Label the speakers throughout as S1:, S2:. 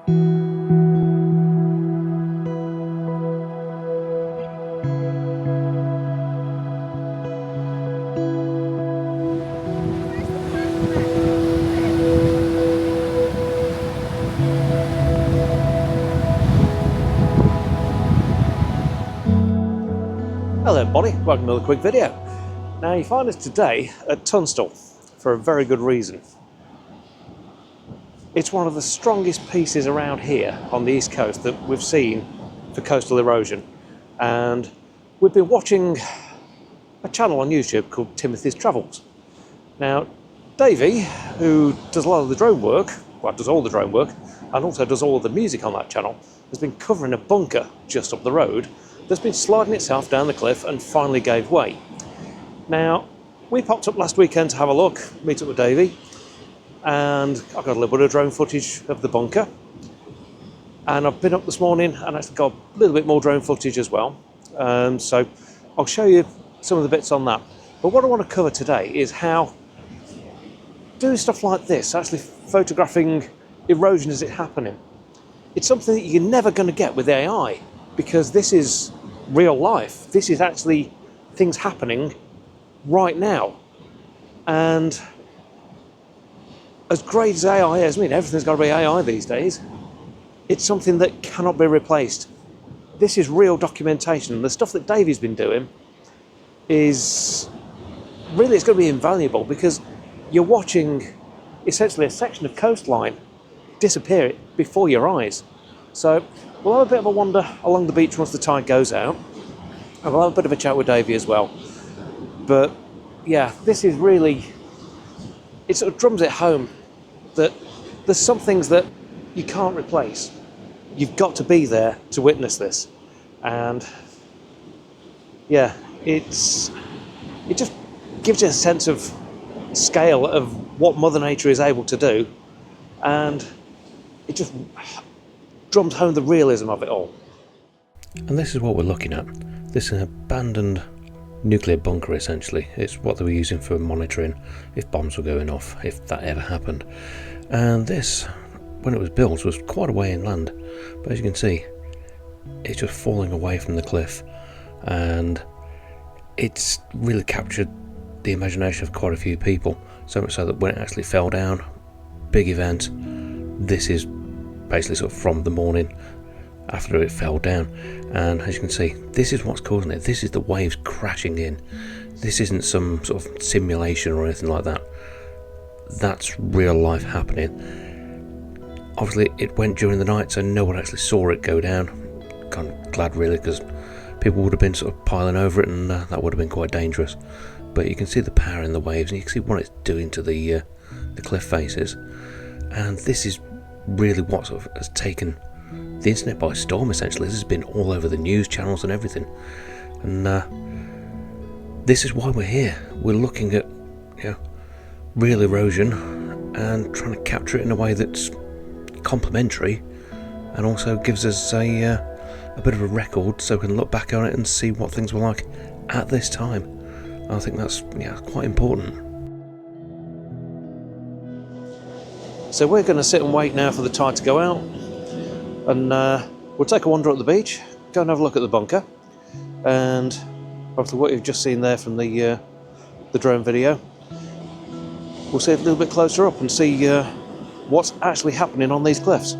S1: Hello everybody, welcome to another quick video. Now you find us today at Tunstall for a very good reason. It's one of the strongest pieces around here on the east coast that we've seen for coastal erosion, and we've been watching a channel on YouTube called Timothy's Travels. Now Davey, who does a lot of the drone work, well does all the drone work and also does all the music on that channel, has been covering a bunker just up the road that's been sliding itself down the cliff and finally gave way. Now, we popped up last weekend to have a look, meet up with Davey, and I got a little bit of drone footage of the bunker. And I've been up this morning and actually got a little bit more drone footage as well. So I'll show you some of the bits on that. But what I want to cover today is how doing stuff like this, actually photographing erosion as it's happening, it's something that you're never going to get with AI, because this is real life. This is actually things happening right now. And as great as AI is, I mean, everything's got to be AI these days, it's something that cannot be replaced. This is real documentation. And the stuff that Davey's been doing is really, it's going to be invaluable, because you're watching essentially a section of coastline disappear before your eyes. So we'll have a bit of a wander along the beach once the tide goes out, and we'll have a bit of a chat with Davey as well. But yeah, this is really, it sort of drums it home that there's some things that you can't replace. You've got to be there to witness this. And yeah, it just gives you a sense of scale of what Mother Nature is able to do, and it just drums home the realism of it all.
S2: And this is what we're looking at. This is an abandoned nuclear bunker, essentially. It's what they were using for monitoring if bombs were going off, if that ever happened. And this, when it was built, was quite a way inland. But as you can see, it's just falling away from the cliff. And it's really captured the imagination of quite a few people. So much so that when it actually fell down, big event, this is basically sort of from the morning after it fell down. And as you can see, this is what's causing it. This is the waves crashing in. This isn't some sort of simulation or anything like that. That's real life happening. Obviously it went during the night, so no one actually saw it go down. Kind of glad really, because people would have been sort of piling over it, and that would have been quite dangerous. But you can see the power in the waves, and you can see what it's doing to the cliff faces. And this is really what sort of has taken the internet by storm, essentially. This has been all over the news channels and everything. And this is why we're here. We're looking at, you know, real erosion and trying to capture it in a way that's complementary and also gives us a bit of a record, so we can look back on it and see what things were like at this time. I think that's quite important.
S1: So we're going to sit and wait now for the tide to go out, and we'll take a wander up the beach, go and have a look at the bunker, and obviously what you've just seen there from the drone video, we'll see it a little bit closer up and see what's actually happening on these cliffs.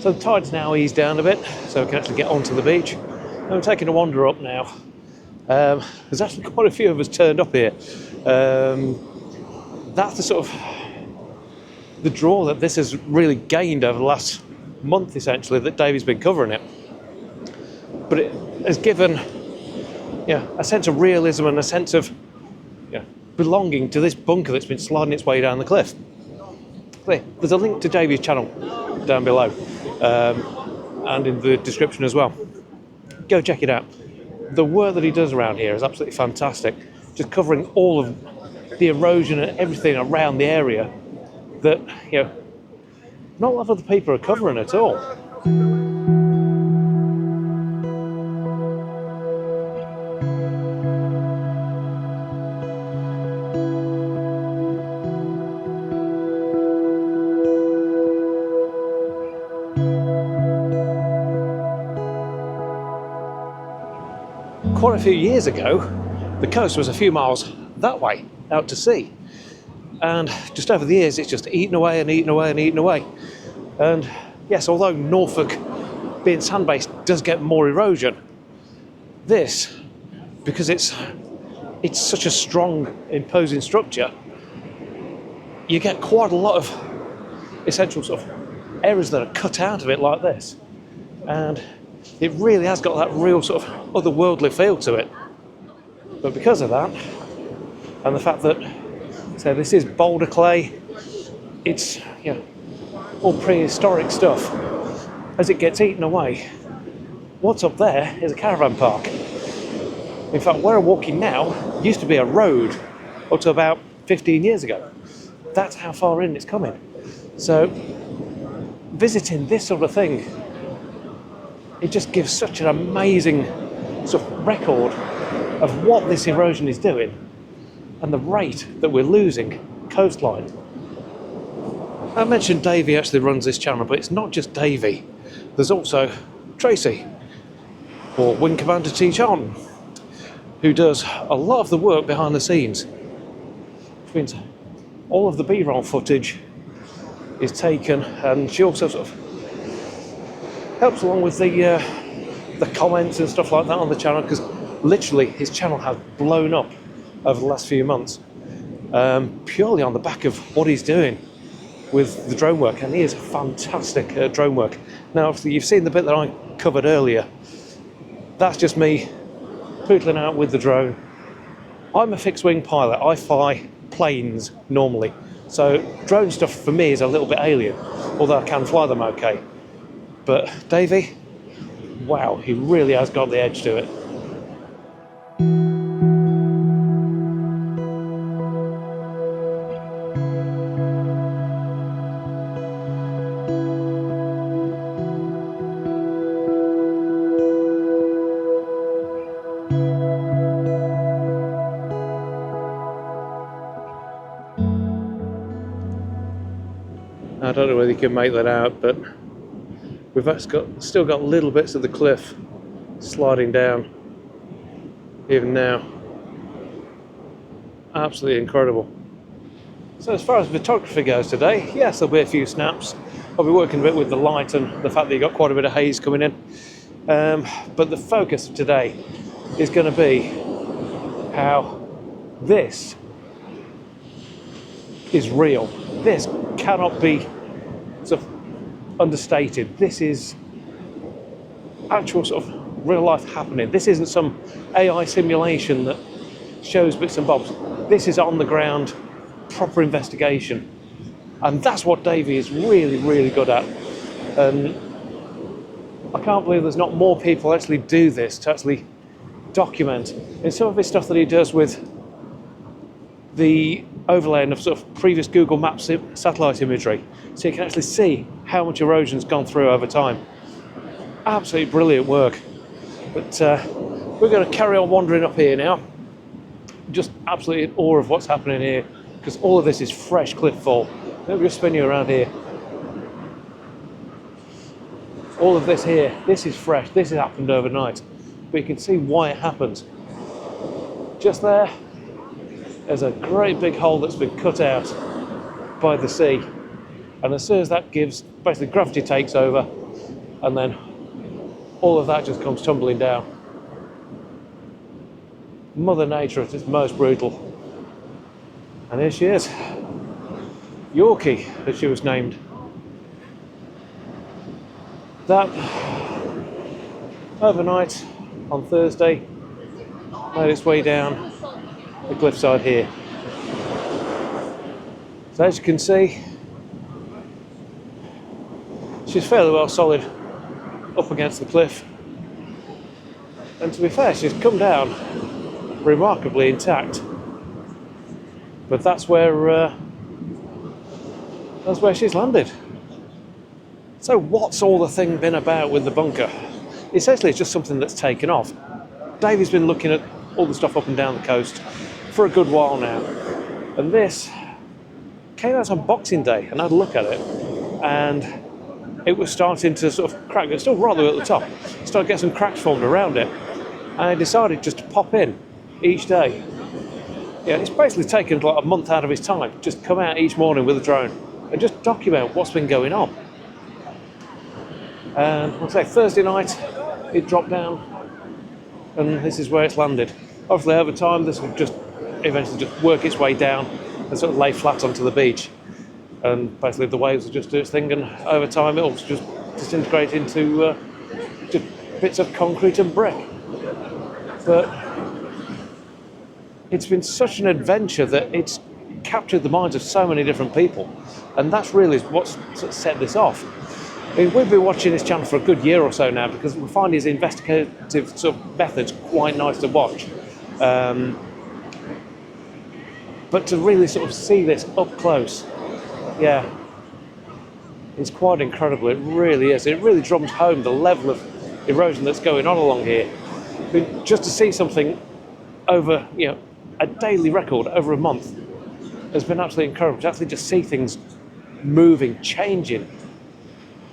S1: So the tide's now eased down a bit, so we can actually get onto the beach. And we're taking a wander up now. There's actually quite a few of us turned up here. That's the sort of the draw that this has really gained over the last month, essentially, that Davey's been covering it. But it has given a sense of realism and a sense of belonging to this bunker that's been sliding its way down the cliff. There's a link to Davey's channel down below, and in the description as well. Go check it out. The work that he does around here is absolutely fantastic, just covering all of the erosion and everything around the area that, you know, not a lot of other people are covering at all. Quite a few years ago, the coast was a few miles that way, out to sea. And just over the years, it's just eaten away and eaten away and eaten away. And yes, although Norfolk, being sand-based, does get more erosion, this, because it's such a strong, imposing structure, you get quite a lot of essential sort of areas that are cut out of it like this. And it really has got that real sort of otherworldly feel to it. But because of that, and the fact that, so this is boulder clay, it's, you know, all prehistoric stuff. As it gets eaten away, what's up there is a caravan park. In fact, where I'm walking now used to be a road up to about 15 years ago. That's how far in it's coming. So visiting this sort of thing, it just gives such an amazing sort of record of what this erosion is doing and the rate that we're losing coastline. I mentioned Davey actually runs this channel, but it's not just Davey. There's also Tracy, or Wing Commander Teach On, who does a lot of the work behind the scenes. Which means all of the B-roll footage is taken, and she also sort of helps along with the comments and stuff like that on the channel, because literally his channel has blown up over the last few months, purely on the back of what he's doing with the drone work, and he is fantastic at drone work. Now obviously you've seen the bit that I covered earlier. That's just me pootling out with the drone. I'm a fixed wing pilot. I fly planes normally, so drone stuff for me is a little bit alien, although I can fly them okay. But Davey, wow, he really has got the edge to it. I don't know whether you can make that out, but we've still got little bits of the cliff sliding down even now. Absolutely incredible. So as far as photography goes today, yes, there'll be a few snaps. I'll be working a bit with the light and the fact that you've got quite a bit of haze coming in. But the focus of today is going to be how this is real. This cannot be sort of understated. This is actual sort of real life happening. This isn't some AI simulation that shows bits and bobs. This is on the ground, proper investigation. And that's what Davey is really, really good at. And I can't believe there's not more people actually do this, to actually document. And some of his stuff that he does with the overlaying of sort of previous Google Maps satellite imagery, so you can actually see how much erosion's gone through over time. Absolutely brilliant work. But we're going to carry on wandering up here now. Just absolutely in awe of what's happening here, because all of this is fresh cliff fall. Let me just spin you around here. All of this here, this is fresh. This has happened overnight, but you can see why it happened. Just there's a great big hole that's been cut out by the sea, and as soon as that gives, basically gravity takes over, and then all of that just comes tumbling down. Mother Nature at its most brutal. And here she is, Yorkie, as she was named. That overnight on Thursday made its way down the cliffside here. So as you can see, she's fairly well solid up against the cliff, and to be fair, she's come down remarkably intact. But that's where That's where she's landed. So what's all the thing been about with the bunker? Essentially, it's just something that's taken off. Davey's been looking at all the stuff up and down the coast for a good while now. And this came out on Boxing Day, and I had a look at it, and it was starting to sort of crack. It's still rather at the top. Started getting some cracks formed around it. And I decided just to pop in each day. Yeah, it's basically taken like a month out of his time. Just come out each morning with a drone and just document what's been going on. And I'll say Thursday night, it dropped down, and this is where it's landed. Obviously, over time, this will just eventually just work its way down and sort of lay flat onto the beach. And basically, the waves will just do its thing, and over time, it'll just disintegrate into just bits of concrete and brick. But it's been such an adventure that it's captured the minds of so many different people, and that's really what's sort of set this off. I mean, we've been watching this channel for a good year or so now because we find his investigative sort of methods quite nice to watch. But to really sort of see this up close, yeah, it's quite incredible. It really is. It really drums home the level of erosion that's going on along here. I mean, just to see something over, a daily record over a month has been absolutely incredible. To actually just see things moving, changing.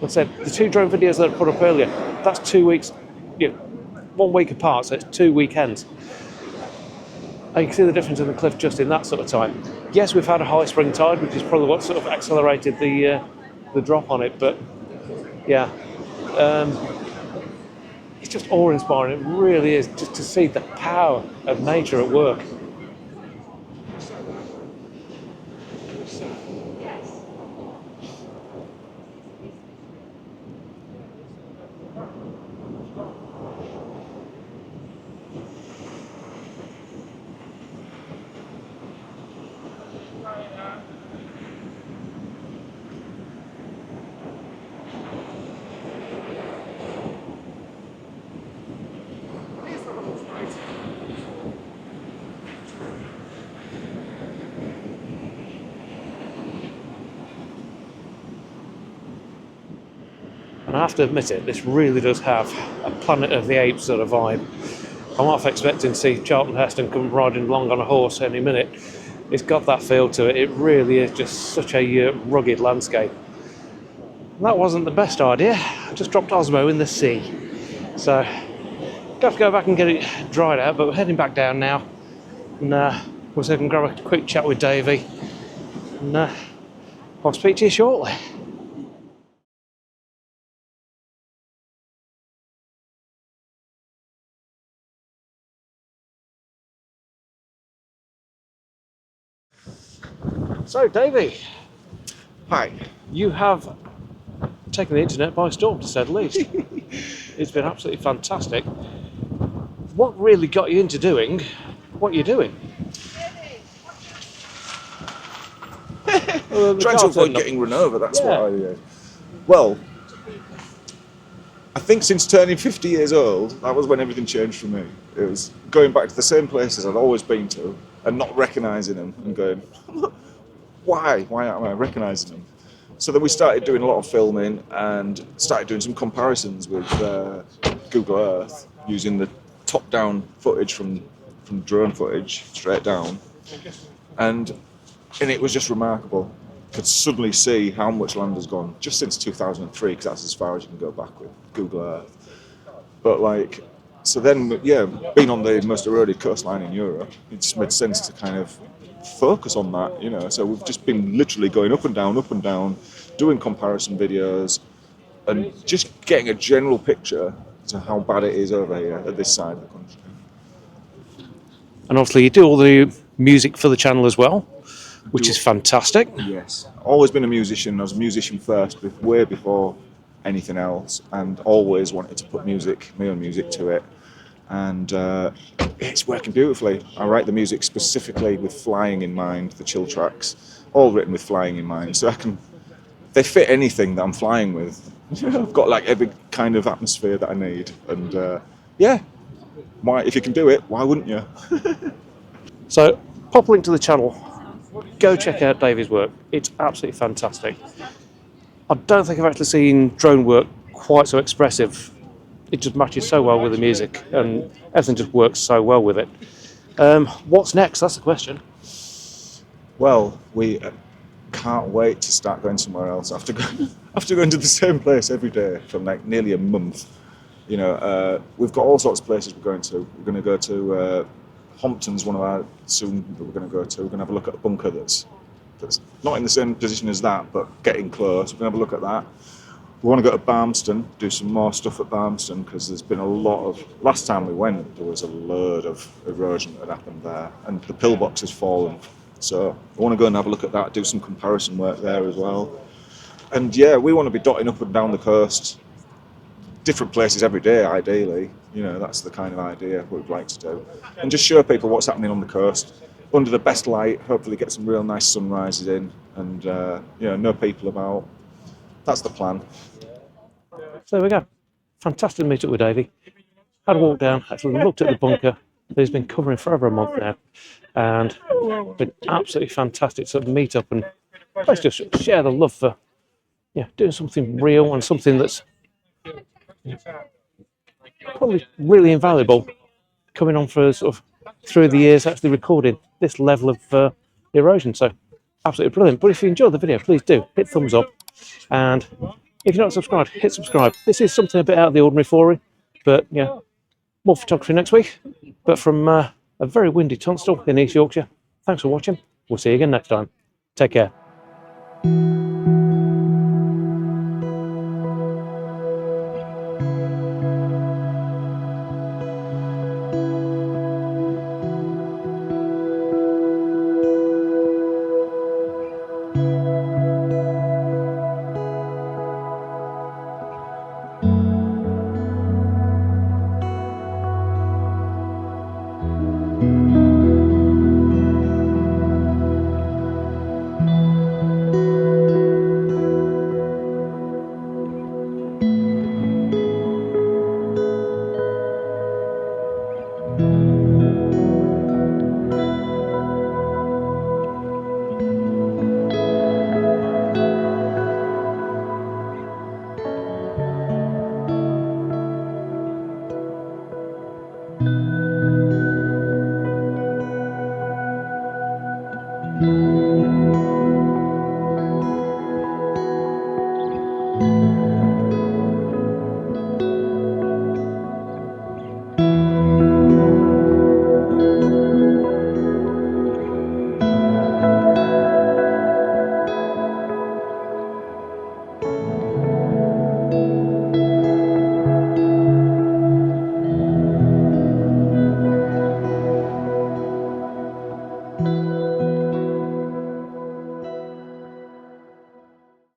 S1: Like I said, the 2 drone videos that I put up earlier, that's 2 weeks, 1 week apart, so it's 2 weekends. And you can see the difference in the cliff just in that sort of time. Yes, we've had a high spring tide, which is probably what sort of accelerated the drop on it, but yeah, it's just awe-inspiring. It really is, just to see the power of nature at work. And I have to admit it, this really does have a Planet of the Apes sort of vibe. I'm half expecting to see Charlton Heston come riding along on a horse any minute. It's got that feel to it. It really is just such a rugged landscape. And that wasn't the best idea. I just dropped Osmo in the sea. So, got to go back and get it dried out, but we're heading back down now. And we'll see if we can grab a quick chat with Davey. And I'll speak to you shortly. So, Davey.
S3: Hi.
S1: You have taken the internet by storm, to say the least. It's been absolutely fantastic. What really got you into doing what you're doing?
S3: Trying to avoid getting run over, that's what I... Well, I think since turning 50 years old, that was when everything changed for me. It was going back to the same places I'd always been to and not recognising them and going, why am I recognising them? So then we started doing a lot of filming and started doing some comparisons with Google Earth using the top-down footage from drone footage straight down, and it was just remarkable. Could suddenly see how much land has gone just since 2003, because that's as far as you can go back with Google Earth. But so then, being on the most eroded coastline in Europe, it just made sense to kind of focus on that, So we've just been literally going up and down, doing comparison videos, and just getting a general picture to how bad it is over here at this side of the country.
S1: And obviously you do all the music for the channel as well, which is fantastic.
S3: Yes, always been a musician. I was a musician first, way before anything else, and always wanted to put my own music to it. And it's working beautifully. I write the music specifically with flying in mind, the chill tracks, all written with flying in mind. So they fit anything that I'm flying with. I've got every kind of atmosphere that I need. And if you can do it, why wouldn't you?
S1: So, pop a link to the channel go check out Davey's work. It's absolutely fantastic. I don't think I've actually seen drone work quite so expressive. It just matches so well with the music, and everything just works so well with it. What's next? That's the question.
S3: Well, we can't wait to start going somewhere else after going to the same place every day for like nearly a month. You know, we've got all sorts of places we're going to. We're going to go to Hompton's, one of our soon that we're going to go to. We're going to have a look at a bunker that's not in the same position as that, but getting close. We're going to have a look at that. We want to go to Barmston, do some more stuff at Barmston, because there's been a lot of... Last time we went, there was a load of erosion that had happened there, and the pillbox has fallen. So I want to go and have a look at that, do some comparison work there as well. And yeah, we want to be dotting up and down the coast, different places every day, ideally. You know, that's the kind of idea we'd like to do. And just show people what's happening on the coast, under the best light, hopefully get some real nice sunrises in, and you know people about. That's the plan.
S1: So there we go. Fantastic to meet up with Davey. Had a walk down, actually looked at the bunker that he's been covering for over a month now, and been absolutely fantastic to meet up and let's just share the love for doing something real and something that's probably really invaluable, coming on for sort of through the years actually recording this level of erosion. So absolutely brilliant. But if you enjoyed the video, please do hit thumbs up, and if you're not subscribed, hit subscribe. This is something a bit out of the ordinary for me, but yeah, more photography next week, but from a very windy Tunstall in East Yorkshire. Thanks for watching. We'll see you again next time. Take care.